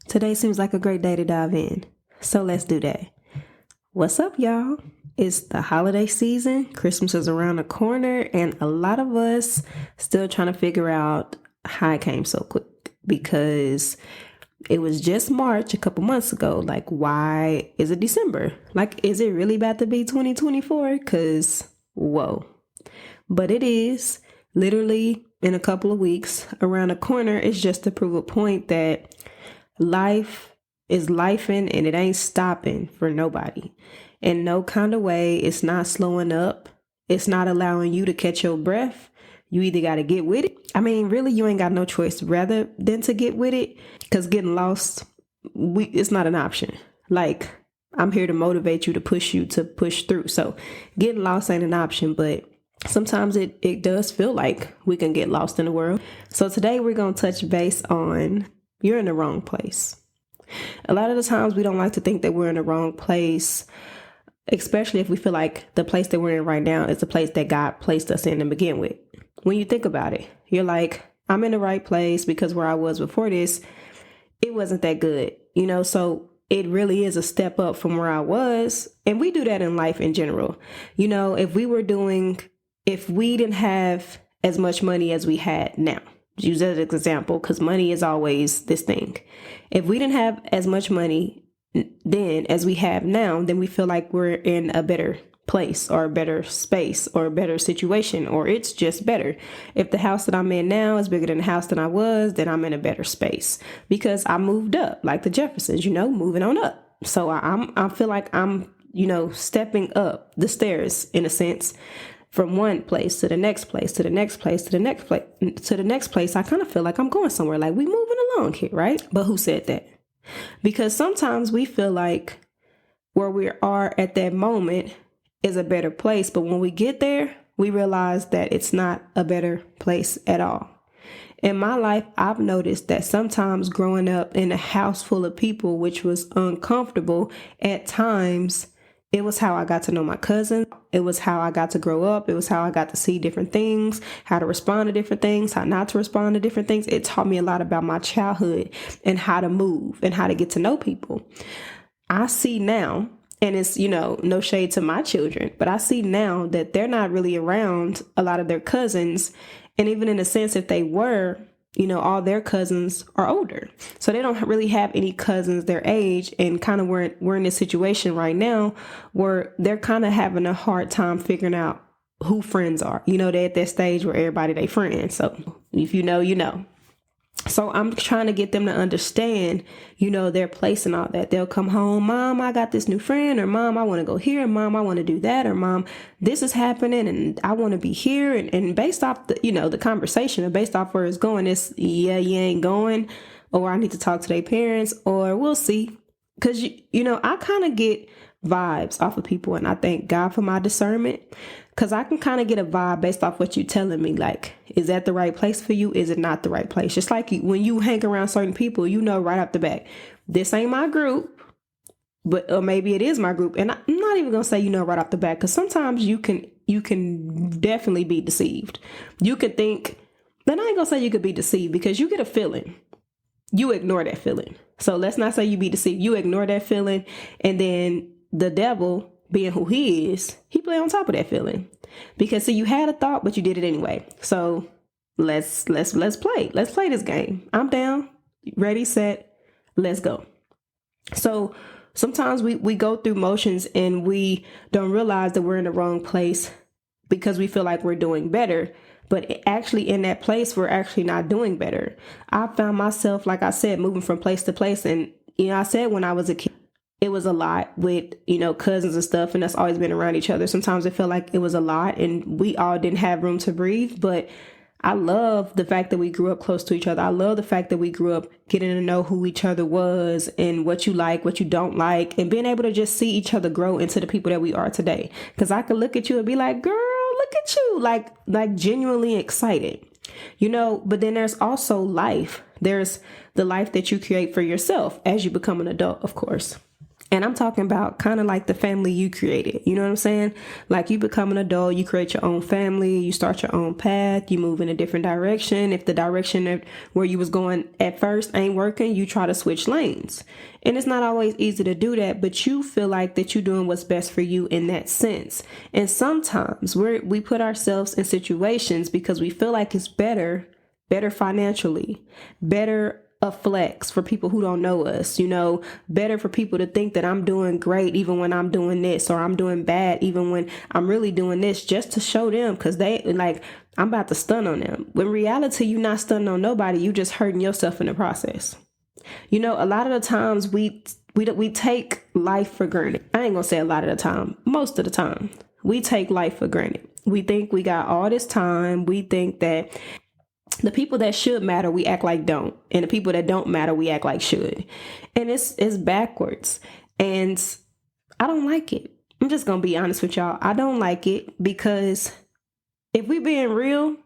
Today seems like a great day to dive in. So let's do that. What's up, y'all? It's the holiday season. Christmas is around the corner, and a lot of us still trying to figure out how it came so quick because it was just March a couple months ago. Like, why is it December? Like, is it really about to be 2024? Because, whoa. But it is literally in a couple of weeks around the corner. It's just to prove a point that life is lifing and it ain't stopping for nobody. In no kind of way, it's not slowing up. It's not allowing you to catch your breath. You either got to get with it. I mean, really, you ain't got no choice rather than to get with it, because getting lost, it's not an option. Like, I'm here to motivate you, to push you to push through. So getting lost ain't an option, but sometimes it does feel like we can get lost in the world. So today we're going to touch base on you're in the wrong place. A lot of the times we don't like to think that we're in the wrong place, especially if we feel like the place that we're in right now is the place that God placed us in to begin with. When you think about it, you're like, I'm in the right place because where I was before this, it wasn't that good, so it really is a step up from where I was. And we do that in life in general. If we didn't have as much money as we had now, use that as an example, because money is always this thing. If we didn't have as much money then as we have now, then we feel like we're in a better place or a better space or a better situation, or it's just better. If the house that I'm in now is bigger than the house that I was, then I'm in a better space because I moved up, like the Jeffersons, moving on up. So I feel like I'm, stepping up the stairs in a sense, from one place to the next place, to the next place, to the next place, to the next place. I kind of feel like I'm going somewhere, like we moving along here, right? But who said that? Because sometimes we feel like where we are at that moment is a better place. But when we get there, we realize that it's not a better place at all. In my life, I've noticed that sometimes growing up in a house full of people, which was uncomfortable at times, it was how I got to know my cousin. It was how I got to grow up. It was how I got to see different things, how to respond to different things, how not to respond to different things. It taught me a lot about my childhood and how to move and how to get to know people. I see now, and it's, no shade to my children, but I see now that they're not really around a lot of their cousins. And even in a sense, if they were, all their cousins are older. So they don't really have any cousins their age, and kind of we're in this situation right now where they're kind of having a hard time figuring out who friends are. They're at that stage where everybody they friends. So if you know, you know. So I'm trying to get them to understand, their place and all that. They'll come home, Mom, I got this new friend, or Mom, I want to go here, Mom, I want to do that, or Mom, this is happening and I want to be here. And based off the, the conversation, or based off where it's going, it's, yeah, you ain't going, or I need to talk to their parents, or we'll see. Because, I kind of get vibes off of people, and I thank God for my discernment, because I can kind of get a vibe based off what you're telling me. Like, is that the right place for you? Is it not the right place? Just like when you hang around certain people, right off the bat, this ain't my group, or maybe it is my group. And I'm not even going to say, right off the bat, because sometimes you can definitely be deceived. You could think, then I ain't going to say you could be deceived, because you get a feeling. You ignore that feeling. So let's not say you be deceived. You ignore that feeling, and then the devil, being who he is, he play on top of that feeling, because you had a thought, but you did it anyway. So let's play. Let's play this game. I'm down, ready, set, let's go. So sometimes we go through motions and we don't realize that we're in the wrong place because we feel like we're doing better. But actually in that place, we're actually not doing better. I found myself, like I said, moving from place to place. And, I said when I was a kid, it was a lot with, cousins and stuff, and that's always been around each other. Sometimes it felt like it was a lot and we all didn't have room to breathe. But I love the fact that we grew up close to each other. I love the fact that we grew up getting to know who each other was and what you like, what you don't like, and being able to just see each other grow into the people that we are today. Because I could look at you and be like, girl, look at you, like genuinely excited, but then there's also life. There's the life that you create for yourself as you become an adult, of course. And I'm talking about kind of like the family you created. You know what I'm saying? Like you become an adult, you create your own family, you start your own path, you move in a different direction. If the direction where you was going at first ain't working, you try to switch lanes. And it's not always easy to do that, but you feel like that you're doing what's best for you in that sense. And sometimes we put ourselves in situations because we feel like it's better financially, better a flex for people who don't know us, better for people to think that I'm doing great even when I'm doing this, or I'm doing bad even when I'm really doing this, just to show them, because they like, I'm about to stun on them. When in reality, you're not stunning on nobody, you just hurting yourself in the process. A lot of the times we take life for granted. I ain't gonna say a lot of the time, most of the time, we take life for granted. We think we got all this time. We think that the people that should matter, we act like don't. And the people that don't matter, we act like should. And it's backwards. And I don't like it. I'm just going to be honest with y'all. I don't like it because if we being real,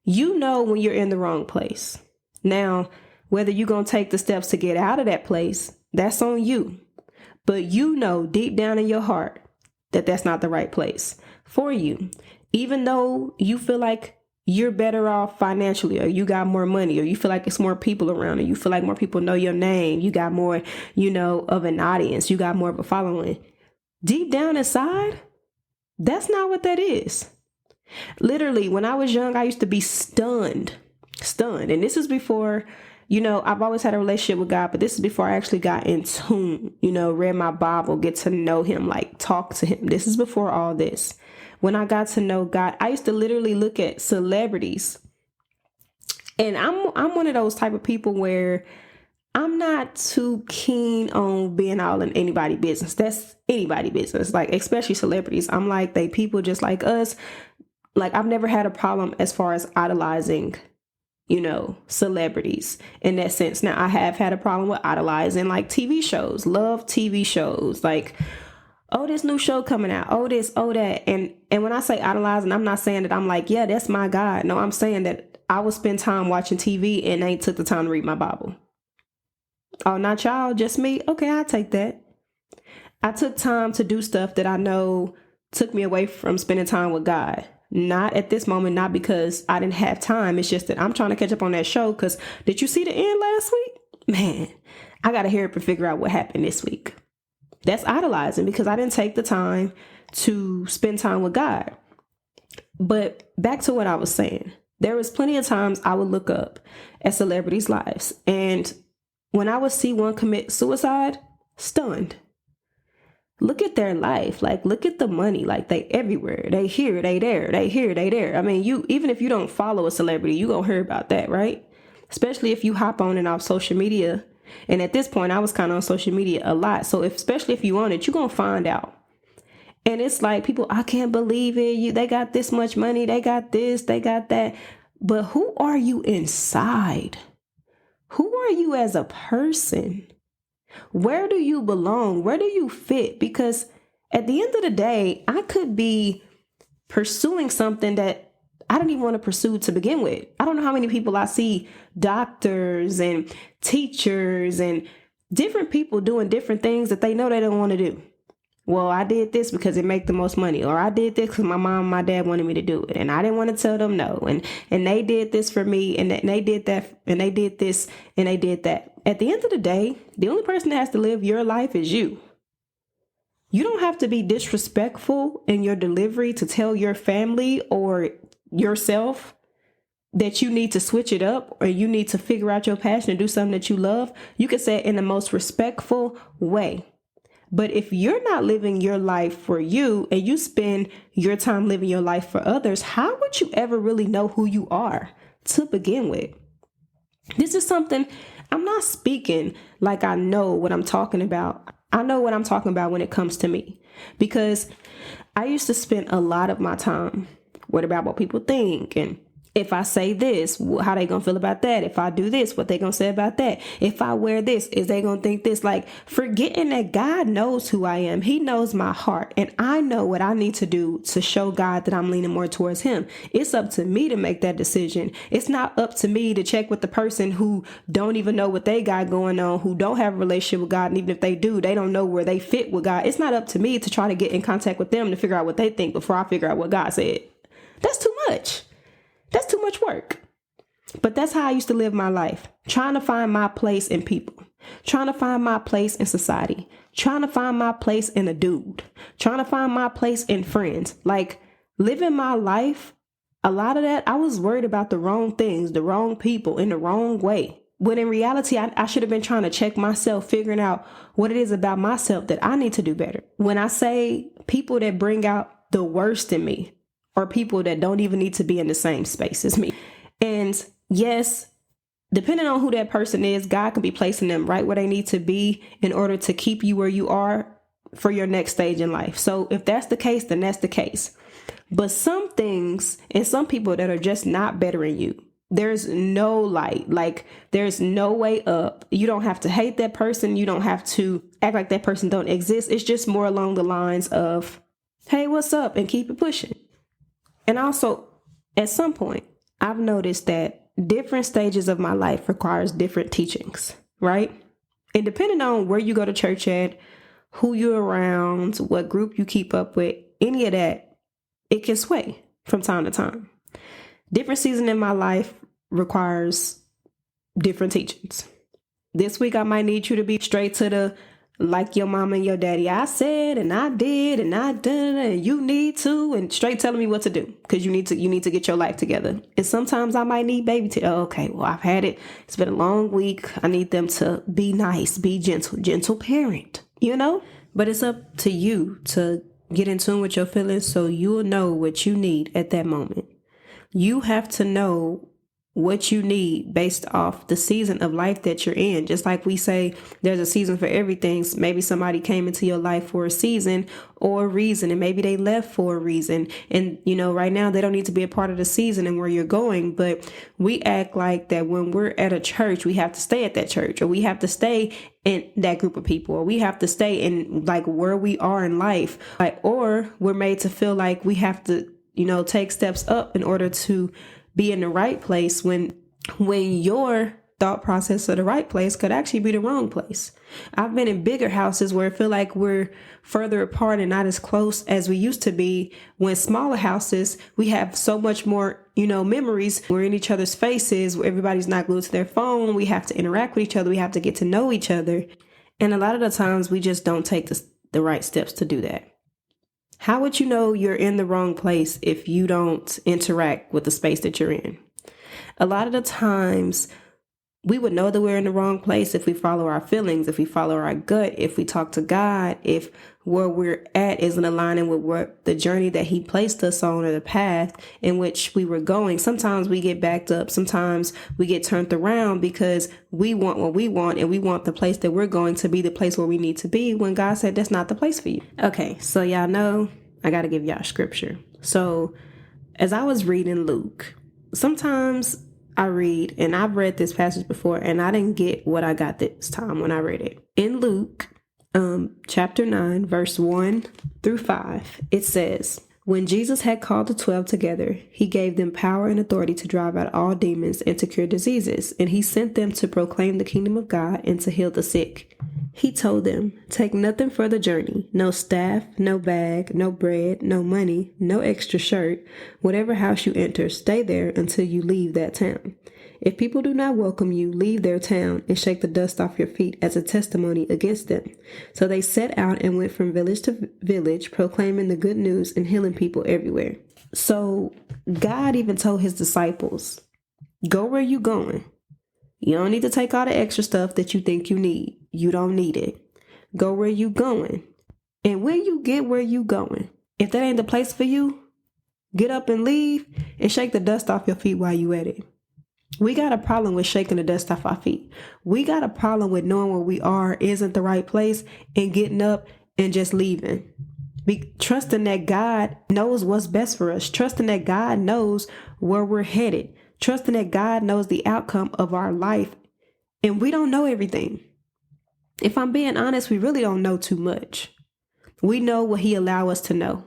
when you're in the wrong place. Now, whether you're going to take the steps to get out of that place, that's on you. But deep down in your heart that that's not the right place for you. Even though you feel like you're better off financially, or you got more money, or you feel like it's more people around, or you feel like more people know your name, you got more, of an audience, you got more of a following. Deep down inside, that's not what that is. Literally, when I was young, I used to be stunned. And this is before, I've always had a relationship with God, but this is before I actually got in tune, read my Bible, get to know him, like talk to him. This is before all this. When I got to know God, I used to literally look at celebrities. And I'm one of those type of people where I'm not too keen on being all in anybody's business. That's anybody's business, like especially celebrities. I'm like, they people just like us. Like I've never had a problem as far as idolizing, celebrities in that sense. Now I have had a problem with idolizing like TV shows, love TV shows, like, oh, this new show coming out. Oh, this, oh, that. And when I say idolizing, I'm not saying that I'm like, yeah, that's my God. No, I'm saying that I would spend time watching TV and they took the time to read my Bible. Oh, not y'all, just me. Okay, I'll take that. I took time to do stuff that I know took me away from spending time with God. Not at this moment, not because I didn't have time. It's just that I'm trying to catch up on that show. Because did you see the end last week? Man, I got to hear it and figure out what happened this week. That's idolizing because I didn't take the time to spend time with God. But back to what I was saying, there was plenty of times I would look up at celebrities' lives. And when I would see one commit suicide, stunned. Look at their life. Like, look at the money. Like, they everywhere. They here, they there. They here, they there. I mean, even if you don't follow a celebrity, you gonna hear about that, right? Especially if you hop on and off social media. And at this point, I was kind of on social media a lot. So especially if you on it, you're going to find out. And it's like people, I can't believe it. They got this much money. They got this, they got that. But who are you inside? Who are you as a person? Where do you belong? Where do you fit? Because at the end of the day, I could be pursuing something that I don't even want to pursue to begin with. I don't know how many people I see, doctors and teachers and different people doing different things that they know they don't want to do. Well, I did this because it make the most money, or I did this because my mom and my dad wanted me to do it, and I didn't want to tell them no, and they did this for me, and they did that, and they did this, and they did that. At the end of the day, the only person that has to live your life is you. You don't have to be disrespectful in your delivery to tell your family or yourself that you need to switch it up, or you need to figure out your passion and do something that you love. You can say it in the most respectful way. But if you're not living your life for you and you spend your time living your life for others, how would you ever really know who you are to begin with? This is something I'm not speaking like I know what I'm talking about. I know what I'm talking about when it comes to me, because I used to spend a lot of my time worried about what people think and If I say this, how they gonna feel about that? If I do this, what they gonna say about that? If I wear this, is they gonna think this? Like, forgetting that God knows who I am. He knows my heart, and I know what I need to do to show God that I'm leaning more towards him. It's up to me to make that decision. It's not up to me to check with the person who don't even know what they got going on, who don't have a relationship with God, and even if they do, they don't know where they fit with God. It's not up to me to try to get in contact with them to figure out what they think before I figure out what God said. That's too much. That's too much work. But that's how I used to live my life, trying to find my place in people, trying to find my place in society, trying to find my place in a dude, trying to find my place in friends. Like, living my life, a lot of that, I was worried about the wrong things, the wrong people, in the wrong way. When in reality, I should have been trying to check myself, figuring out what it is about myself that I need to do better. When I say people that bring out the worst in me, or people that don't even need to be in the same space as me. And yes, depending on who that person is, God can be placing them right where they need to be in order to keep you where you are for your next stage in life. So if that's the case, then that's the case. But some things and some people that are just not bettering you, there's no light, like there's no way up. You don't have to hate that person. You don't have to act like that person don't exist. It's just more along the lines of, hey, what's up? And keep it pushing. And also, at some point, I've noticed that different stages of my life requires different teachings, right? And depending on where you go to church at, who you're around, what group you keep up with, any of that, it can sway from time to time. Different season in my life requires different teachings. This week, I might need you to be straight to the, like your mama and your daddy, I said, and I did, and I did, and you need to, and straight telling me what to do, because you need to get your life together. And sometimes I might need baby to, okay, well, I've had it. It's been a long week. I need them to be nice, be gentle parent, you know? But it's up to you to get in tune with your feelings so you'll know what you need at that moment. You have to know what you need based off the season of life that you're in. Just like we say, there's a season for everything. Maybe somebody came into your life for a season or a reason, and maybe they left for a reason. And, you know, right now they don't need to be a part of the season and where you're going. But we act like that when we're at a church, we have to stay at that church, or we have to stay in that group of people, or we have to stay in like where we are in life, like, or we're made to feel like we have to, you know, take steps up in order to be in the right place when your thought process of the right place could actually be the wrong place. I've been in bigger houses where I feel like we're further apart and not as close as we used to be. When smaller houses, we have so much more, you know, memories. We're in each other's faces, where everybody's not glued to their phone. We have to interact with each other. We have to get to know each other. And a lot of the times we just don't take the right steps to do that. How would you know you're in the wrong place if you don't interact with the space that you're in? A lot of the times we would know that we're in the wrong place if we follow our feelings, if we follow our gut, if we talk to God, if where we're at isn't aligning with what the journey that he placed us on, or the path in which we were going. Sometimes we get backed up. Sometimes we get turned around because we want what we want, and we want the place that we're going to be the place where we need to be, when God said that's not the place for you. Okay, so y'all know I got to give y'all scripture. So as I was reading Luke, sometimes I read, and I've read this passage before, and I didn't get what I got this time when I read it. In Luke, chapter 9, verse 1 through 5, it says, "When Jesus had called the 12 together, he gave them power and authority to drive out all demons and to cure diseases, and he sent them to proclaim the kingdom of God and to heal the sick. He told them, 'Take nothing for the journey, no staff, no bag, no bread, no money, no extra shirt. Whatever house you enter, stay there until you leave that town. If people do not welcome you, leave their town and shake the dust off your feet as a testimony against them.' So they set out and went from village to village, proclaiming the good news and healing people everywhere." So God even told his disciples, go where you going. You don't need to take all the extra stuff that you think you need. You don't need it. Go where you going. And when you get where you going, if that ain't the place for you, get up and leave and shake the dust off your feet while you at it. We got a problem with shaking the dust off our feet. We got a problem with knowing where we are isn't the right place and getting up and just leaving. Trusting that God knows what's best for us. Trusting that God knows where we're headed, trusting that God knows the outcome of our life. And we don't know everything. If I'm being honest, we really don't know too much. We know what He allows us to know.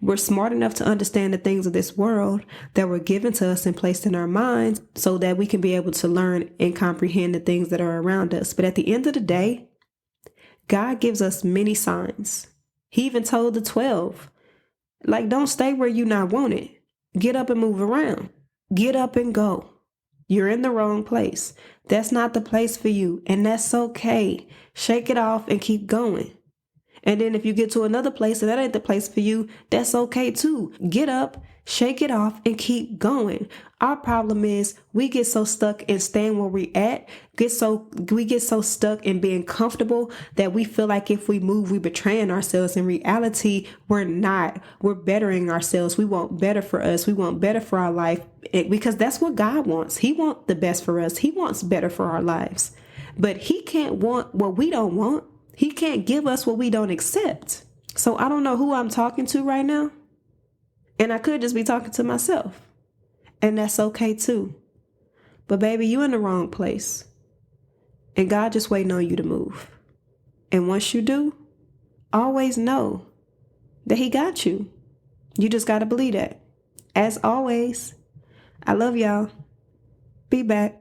We're smart enough to understand the things of this world that were given to us and placed in our minds so that we can be able to learn and comprehend the things that are around us. But at the end of the day, God gives us many signs. He even told the 12, like, don't stay where you're not wanted. Get up and move around. Get up and go. You're in the wrong place. That's not the place for you. And that's okay. Shake it off and keep going. And then if you get to another place and that ain't the place for you, that's okay too. Get up, shake it off, and keep going. Our problem is we get so stuck in staying where we at, we get so stuck in being comfortable that we feel like if we move, we're betraying ourselves. In reality, we're not. We're bettering ourselves. We want better for us. We want better for our life because that's what God wants. He wants the best for us. He wants better for our lives. But He can't want what we don't want. He can't give us what we don't accept. So I don't know who I'm talking to right now. And I could just be talking to myself. And that's okay too. But baby, you in the wrong place. And God just waiting on you to move. And once you do, always know that He got you. You just got to believe that. As always, I love y'all. Be back.